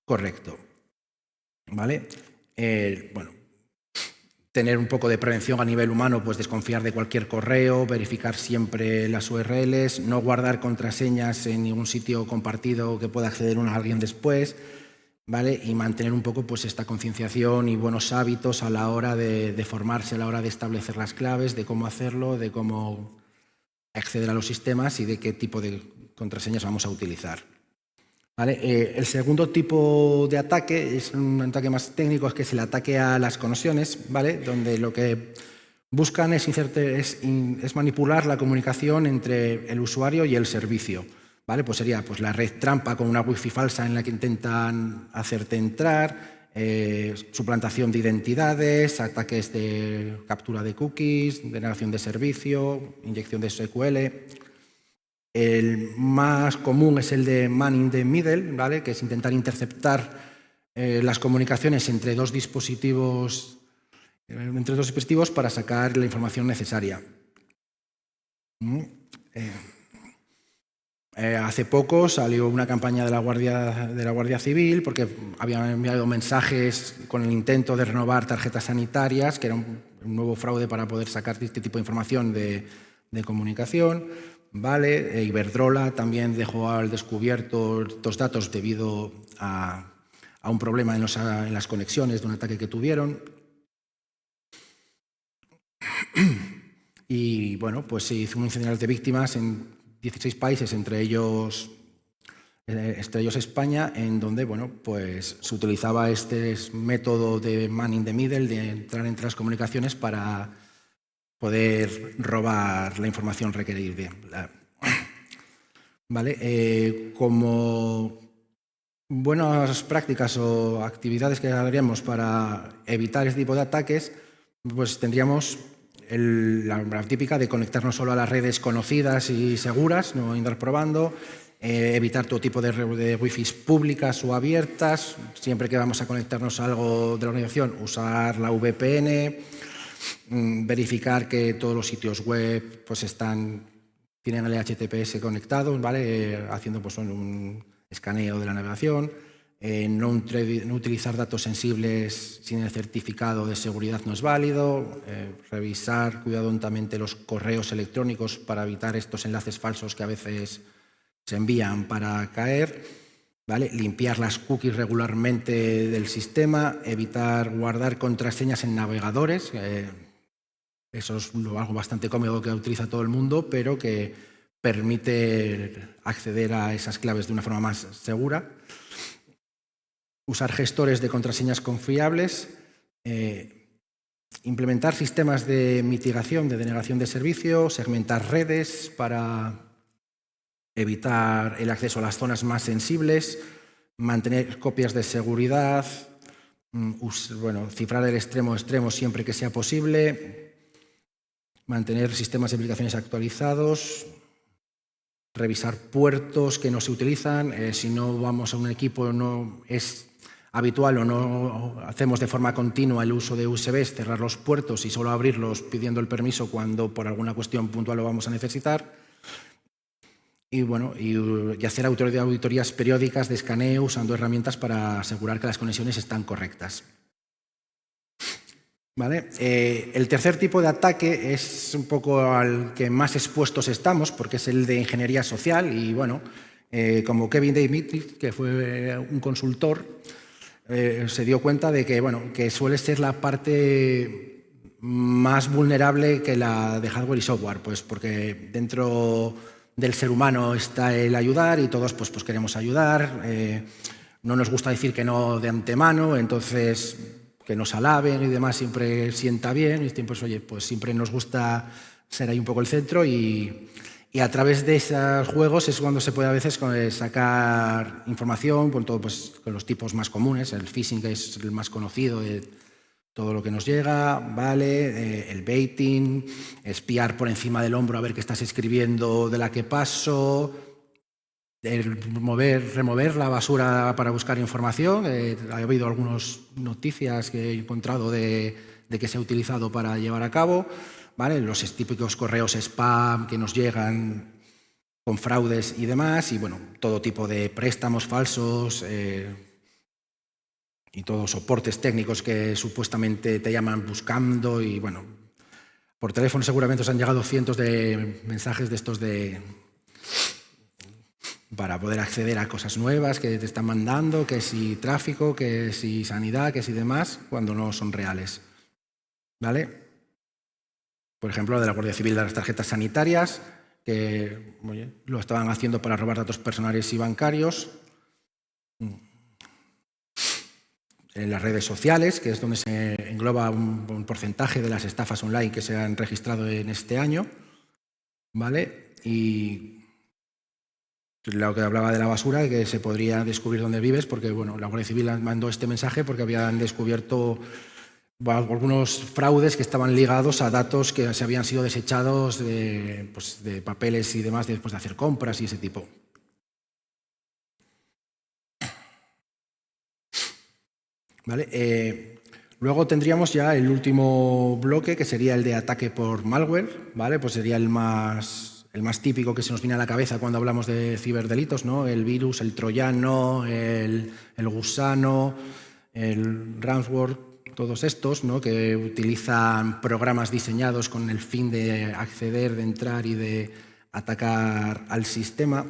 correcto, ¿vale? Bueno, tener un poco de prevención a nivel humano, pues desconfiar de cualquier correo, verificar siempre las URLs, no guardar contraseñas en ningún sitio compartido que pueda acceder a alguien después, ¿vale? Y mantener un poco pues, esta concienciación y buenos hábitos a la hora de formarse, a la hora de establecer las claves, de cómo hacerlo, de cómo acceder a los sistemas y de qué tipo de contraseñas vamos a utilizar. ¿Vale? El segundo tipo de ataque es un ataque más técnico, es que es el ataque a las conexiones, ¿vale? Donde lo que buscan es manipular la comunicación entre el usuario y el servicio. ¿Vale? Pues sería pues, la red trampa con una wifi falsa en la que intentan hacerte entrar, suplantación de identidades, ataques de captura de cookies, denegación de servicio, inyección de SQL. El más común es el de man in the middle, ¿vale? Que es intentar interceptar las comunicaciones entre dos dispositivos para sacar la información necesaria. Hace poco salió una campaña de la Guardia Civil porque habían enviado mensajes con el intento de renovar tarjetas sanitarias, que era un nuevo fraude para poder sacar este tipo de información de comunicación. Vale, Iberdrola también dejó al descubierto estos datos debido a un problema en las conexiones de un ataque que tuvieron. Y bueno, pues se hizo un centenar de víctimas en 16 países, entre ellos España, en donde bueno, pues se utilizaba este método de man in the middle, de entrar entre las comunicaciones para poder robar la información requerida. ¿Vale? Como buenas prácticas o actividades que haríamos para evitar este tipo de ataques, pues tendríamos la típica de conectarnos solo a las redes conocidas y seguras, no andar probando, evitar todo tipo de wifi públicas o abiertas, siempre que vamos a conectarnos a algo de la organización, usar la VPN, verificar que todos los sitios web pues tienen el HTTPS conectado, ¿vale? Haciendo pues, un escaneo de la navegación, no utilizar datos sensibles sin el certificado de seguridad no es válido, revisar cuidadosamente los correos electrónicos para evitar estos enlaces falsos que a veces se envían para caer, ¿vale? Limpiar las cookies regularmente del sistema, evitar guardar contraseñas en navegadores, eso es algo bastante cómodo que utiliza todo el mundo, pero que permite acceder a esas claves de una forma más segura. Usar gestores de contraseñas confiables, implementar sistemas de mitigación, de denegación de servicio, segmentar redes para evitar el acceso a las zonas más sensibles, mantener copias de seguridad, bueno, cifrar el extremo a extremo siempre que sea posible, mantener sistemas de aplicaciones actualizados, revisar puertos que no se utilizan. Si no vamos a un equipo, no es habitual o no hacemos de forma continua el uso de USBs, cerrar los puertos y solo abrirlos pidiendo el permiso cuando por alguna cuestión puntual lo vamos a necesitar. Y, bueno, y hacer auditorías periódicas de escaneo usando herramientas para asegurar que las conexiones están correctas. ¿Vale? El tercer tipo de ataque es un poco al que más expuestos estamos, porque es el de ingeniería social. Y bueno, como Kevin David, que fue un consultor, se dio cuenta de que, bueno, que suele ser la parte más vulnerable que la de hardware y software, pues porque dentro del ser humano está el ayudar y todos pues queremos ayudar. No nos gusta decir que no de antemano, entonces que nos alaben y demás siempre sienta bien, y pues, oye, pues siempre nos gusta ser ahí un poco el centro y a través de esos juegos es cuando se puede a veces sacar información con todo, pues, con los tipos más comunes. El phishing, que es el más conocido de todo lo que nos llega, ¿vale? El baiting, espiar por encima del hombro a ver qué estás escribiendo de la que paso, remover la basura para buscar información. Ha habido algunas noticias que he encontrado de que se ha utilizado para llevar a cabo, ¿vale? Los típicos correos spam que nos llegan con fraudes y demás, y bueno, todo tipo de préstamos falsos y todos soportes técnicos que supuestamente te llaman buscando. Y bueno, por teléfono seguramente os han llegado cientos de mensajes de estos para poder acceder a cosas nuevas que te están mandando, que si tráfico, que si sanidad, que si demás, cuando no son reales. ¿Vale? Por ejemplo, de la Guardia Civil de las tarjetas sanitarias, que lo estaban haciendo para robar datos personales y bancarios. En las redes sociales, que es donde se engloba un porcentaje de las estafas online que se han registrado en este año. ¿Vale? Y lo que hablaba de la basura, que se podría descubrir dónde vives, porque bueno, la Guardia Civil mandó este mensaje porque habían descubierto algunos fraudes que estaban ligados a datos que se habían sido desechados de papeles y demás después de hacer compras y ese tipo. ¿Vale? Luego tendríamos ya el último bloque, que sería el de ataque por malware, ¿vale? Pues sería el más típico que se nos viene a la cabeza cuando hablamos de ciberdelitos, ¿no? El virus, el troyano, el gusano, el ransomware, todos estos, ¿no? Que utilizan programas diseñados con el fin de acceder, de entrar y de atacar al sistema.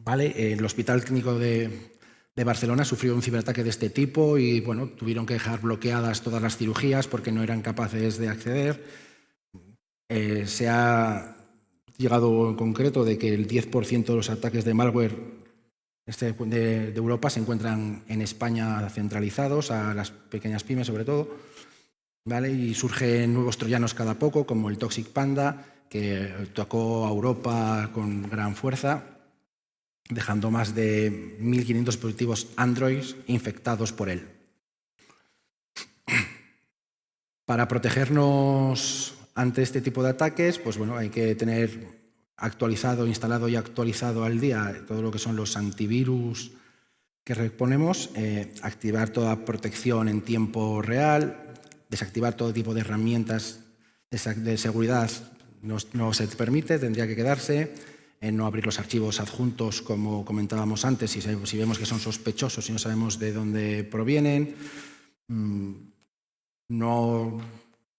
¿Vale? El Hospital Clínico de Barcelona sufrió un ciberataque de este tipo y bueno, tuvieron que dejar bloqueadas todas las cirugías porque no eran capaces de acceder. Se ha llegado en concreto de que el 10% de los ataques de malware de Europa se encuentran en España centralizados, a las pequeñas pymes sobre todo, ¿vale? Y surgen nuevos troyanos cada poco, como el Toxic Panda, que tocó a Europa con gran fuerza, dejando más de 1.500 dispositivos Android infectados por él. Para protegernos ante este tipo de ataques, pues bueno, hay que tener instalado y actualizado al día todo lo que son los antivirus que reponemos, activar toda protección en tiempo real, desactivar todo tipo de herramientas de seguridad no se permite, tendría que quedarse, no abrir los archivos adjuntos como comentábamos antes, si vemos que son sospechosos y no sabemos de dónde provienen, no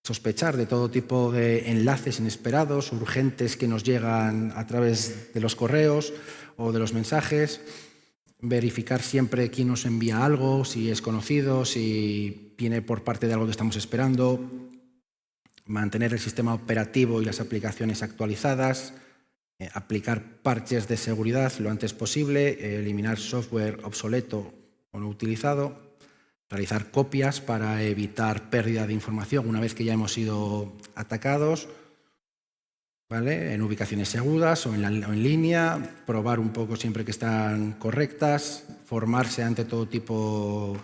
sospechar de todo tipo de enlaces inesperados, urgentes que nos llegan a través de los correos o de los mensajes, verificar siempre quién nos envía algo, si es conocido, si viene por parte de algo que estamos esperando, mantener el sistema operativo y las aplicaciones actualizadas, aplicar parches de seguridad lo antes posible, eliminar software obsoleto o no utilizado, realizar copias para evitar pérdida de información una vez que ya hemos sido atacados, ¿vale? En ubicaciones seguras o en línea, probar un poco siempre que están correctas, formarse ante todo tipo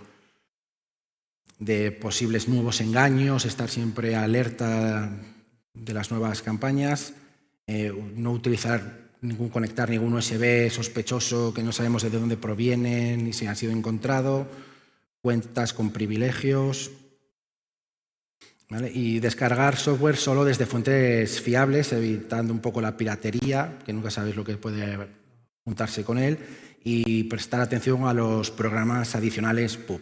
de posibles nuevos engaños, estar siempre alerta de las nuevas campañas, no utilizar conectar ningún USB sospechoso que no sabemos de dónde provienen ni si ha sido encontrado, cuentas con privilegios, ¿vale? Y descargar software solo desde fuentes fiables, evitando un poco la piratería, que nunca sabéis lo que puede juntarse con él, y prestar atención a los programas adicionales PUB.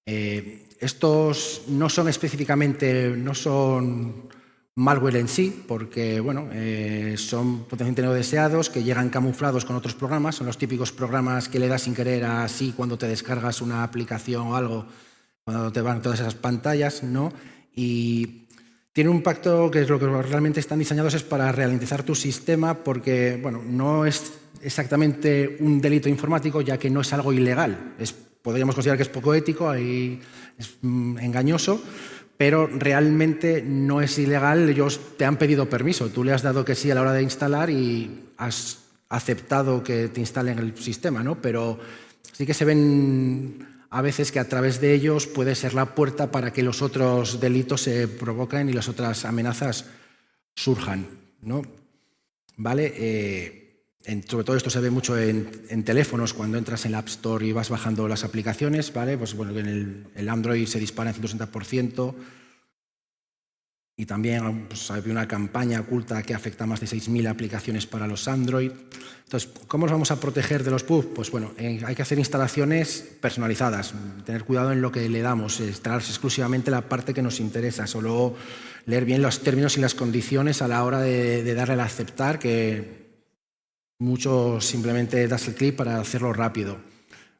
Estos no son específicamente, no son malware en sí, porque bueno, son potencialmente no deseados que llegan camuflados con otros programas, son los típicos programas que le das sin querer así cuando te descargas una aplicación o algo, cuando te van todas esas pantallas, ¿no? Y tiene un impacto que es lo que realmente están diseñados es para ralentizar tu sistema porque, bueno, no es exactamente un delito informático ya que no es algo ilegal. Podríamos considerar que es poco ético y es engañoso, pero realmente no es ilegal. Ellos te han pedido permiso, tú le has dado que sí a la hora de instalar y has aceptado que te instalen el sistema, ¿no? Pero sí que se ven a veces que a través de ellos puede ser la puerta para que los otros delitos se provoquen y las otras amenazas surjan, ¿no? ¿Vale? Sobre todo esto se ve mucho en teléfonos, cuando entras en la App Store y vas bajando las aplicaciones, ¿vale? Pues bueno, en el Android se dispara en 160%, y también pues, hay una campaña oculta que afecta a más de 6.000 aplicaciones para los Android. Entonces, ¿cómo nos vamos a proteger de los PUB? Pues bueno, hay que hacer instalaciones personalizadas, tener cuidado en lo que le damos, instalar exclusivamente la parte que nos interesa, solo leer bien los términos y las condiciones a la hora de darle al aceptar, que mucho simplemente das el clic para hacerlo rápido.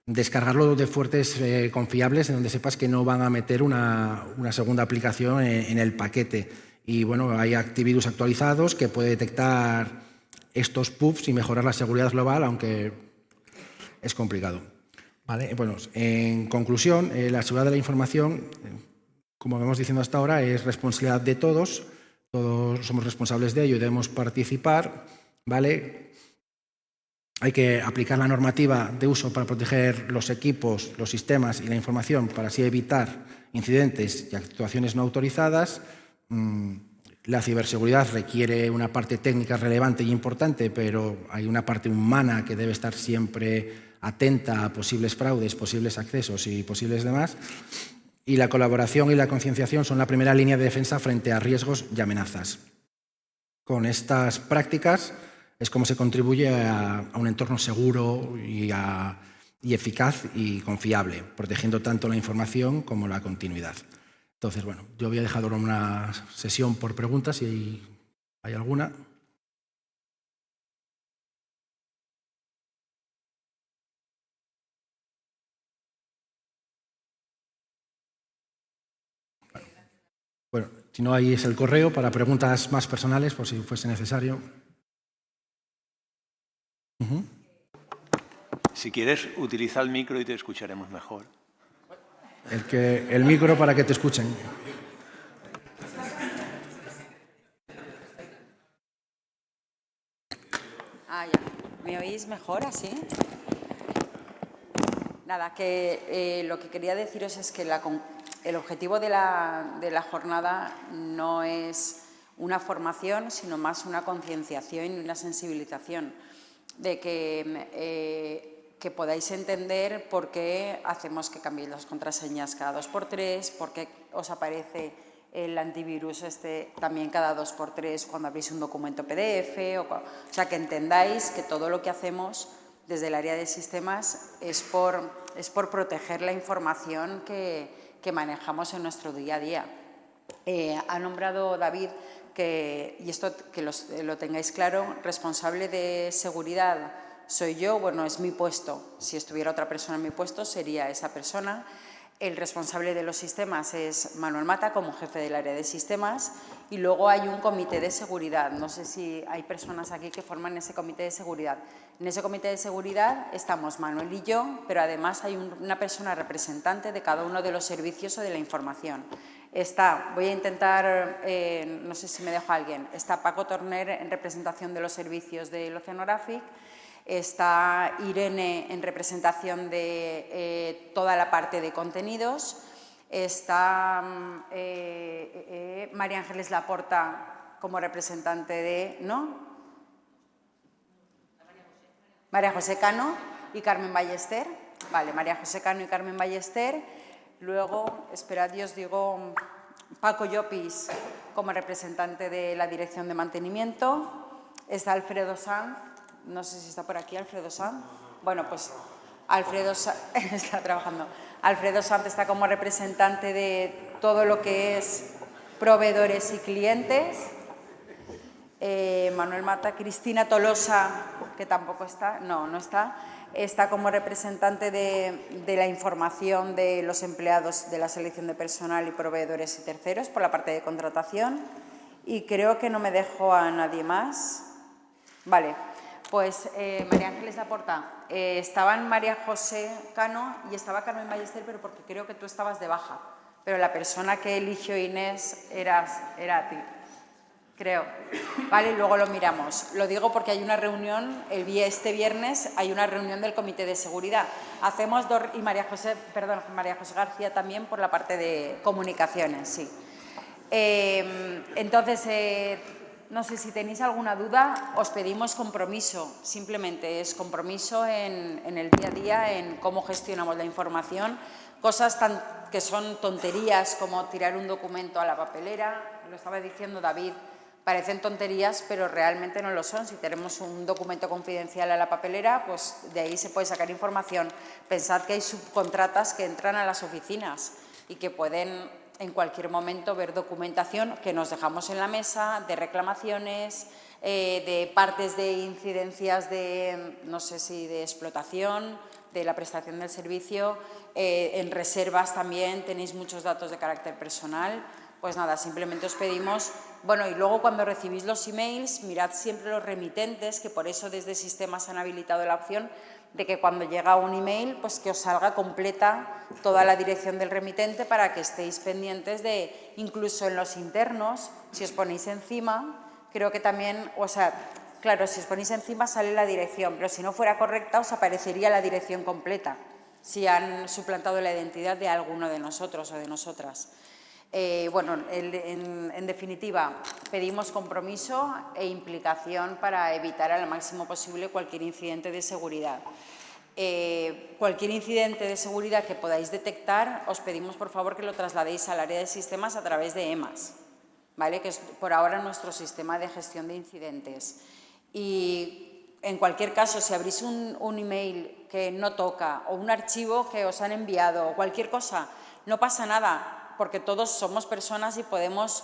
Descargarlo de fuentes confiables en donde sepas que no van a meter una segunda aplicación en el paquete. Y bueno, hay antivirus actualizados que puede detectar estos PUFs y mejorar la seguridad global, aunque es complicado. ¿Vale? Bueno, en conclusión, la seguridad de la información, como vamos diciendo hasta ahora, es responsabilidad de todos. Todos somos responsables de ello y debemos participar, ¿vale? Hay que aplicar la normativa de uso para proteger los equipos, los sistemas y la información para así evitar incidentes y actuaciones no autorizadas. La ciberseguridad requiere una parte técnica relevante y importante, pero hay una parte humana que debe estar siempre atenta a posibles fraudes, posibles accesos y posibles demás. Y la colaboración y la concienciación son la primera línea de defensa frente a riesgos y amenazas. Con estas prácticas es como se contribuye a un entorno seguro y eficaz y confiable, protegiendo tanto la información como la continuidad. Entonces, bueno, yo había dejado una sesión por preguntas, si hay alguna. Bueno, si no, ahí es el correo para preguntas más personales, por si fuese necesario. Si quieres, utiliza el micro y te escucharemos mejor. El micro para que te escuchen. Ya. ¿Me oís mejor así? Nada, que lo que quería deciros es que el objetivo de la jornada no es una formación, sino más una concienciación y una sensibilización de que podáis entender por qué hacemos que cambiéis las contraseñas cada 2x3, por qué os aparece el antivirus también cada 2x3 cuando abrís un documento PDF, o sea, que entendáis que todo lo que hacemos desde el área de sistemas es por proteger la información que manejamos en nuestro día a día. Ha nombrado David, y esto que lo tengáis claro, responsable de seguridad soy yo, bueno, es mi puesto. Si estuviera otra persona en mi puesto, sería esa persona. El responsable de los sistemas es Manuel Mata, como jefe del área de sistemas, y luego hay un comité de seguridad. No sé si hay personas aquí que forman ese comité de seguridad. En ese comité de seguridad estamos Manuel y yo, pero además hay una persona representante de cada uno de los servicios o de la información. Voy a intentar, no sé si me dejo a alguien, está Paco Torner en representación de los servicios del Oceanographic, está Irene en representación de toda la parte de contenidos, está María Ángeles Laporta como representante de... ¿No? María José Cano y Carmen Ballester. Vale, María José Cano y Carmen Ballester. Luego, esperad, os digo, Paco Llopis como representante de la Dirección de Mantenimiento. Está Alfredo Sanz. No sé si está por aquí Alfredo Sanz. Bueno, pues Alfredo Sanz está trabajando. Alfredo Sanz está como representante de todo lo que es proveedores y clientes. Manuel Mata, Cristina Tolosa, que tampoco está, no está, está como representante de la información de los empleados de la selección de personal y proveedores y terceros por la parte de contratación. Y creo que no me dejo a nadie más. Vale, pues María Ángeles Laporta, estaban María José Cano y estaba Carmen Ballester, pero porque creo que tú estabas de baja. Pero la persona que eligió Inés era a ti. Creo. Vale, luego lo miramos. Lo digo porque hay una reunión, este viernes hay una reunión del Comité de Seguridad. Hacemos y María José García también por la parte de comunicaciones, sí. Entonces, no sé si tenéis alguna duda, os pedimos compromiso. Simplemente es compromiso en el día a día, en cómo gestionamos la información. Cosas que son tonterías como tirar un documento a la papelera, lo estaba diciendo David. Parecen tonterías, pero realmente no lo son. Si tenemos un documento confidencial a la papelera, pues de ahí se puede sacar información. Pensad que hay subcontratas que entran a las oficinas y que pueden en cualquier momento ver documentación que nos dejamos en la mesa, de reclamaciones, de partes de incidencias de, no sé si de explotación, de la prestación del servicio. En reservas también tenéis muchos datos de carácter personal. Pues nada, simplemente os pedimos, bueno, y luego cuando recibís los emails, mirad siempre los remitentes, que por eso desde sistemas han habilitado la opción de que cuando llega un email, pues que os salga completa toda la dirección del remitente para que estéis pendientes de, incluso en los internos, si os ponéis encima, creo que también, o sea, claro, si os ponéis encima sale la dirección, pero si no fuera correcta os aparecería la dirección completa, si han suplantado la identidad de alguno de nosotros o de nosotras. Bueno, en definitiva, pedimos compromiso e implicación para evitar al máximo posible cualquier incidente de seguridad. Cualquier incidente de seguridad que podáis detectar, os pedimos por favor que lo trasladéis al área de sistemas a través de EMAS, ¿vale? Que es por ahora nuestro sistema de gestión de incidentes. Y en cualquier caso, si abrís un email que no toca o un archivo que os han enviado o cualquier cosa, no pasa nada, porque todos somos personas y podemos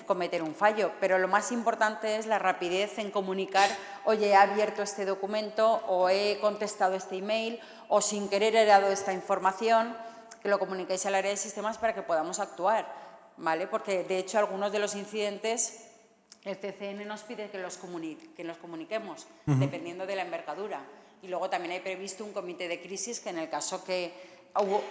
cometer un fallo, pero lo más importante es la rapidez en comunicar, oye, he abierto este documento o he contestado este email o sin querer he dado esta información, que lo comuniquéis al área de sistemas para que podamos actuar, ¿vale? Porque de hecho algunos de los incidentes el CCN nos pide que los comuniquemos, dependiendo de la envergadura. Y luego también hay previsto un comité de crisis que en el caso que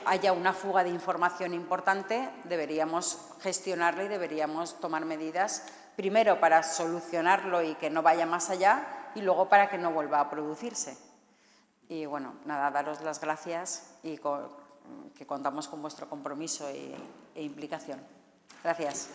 haya una fuga de información importante, deberíamos gestionarla y deberíamos tomar medidas, primero para solucionarlo y que no vaya más allá, y luego para que no vuelva a producirse. Y bueno, nada, daros las gracias y que contamos con vuestro compromiso e implicación. Gracias.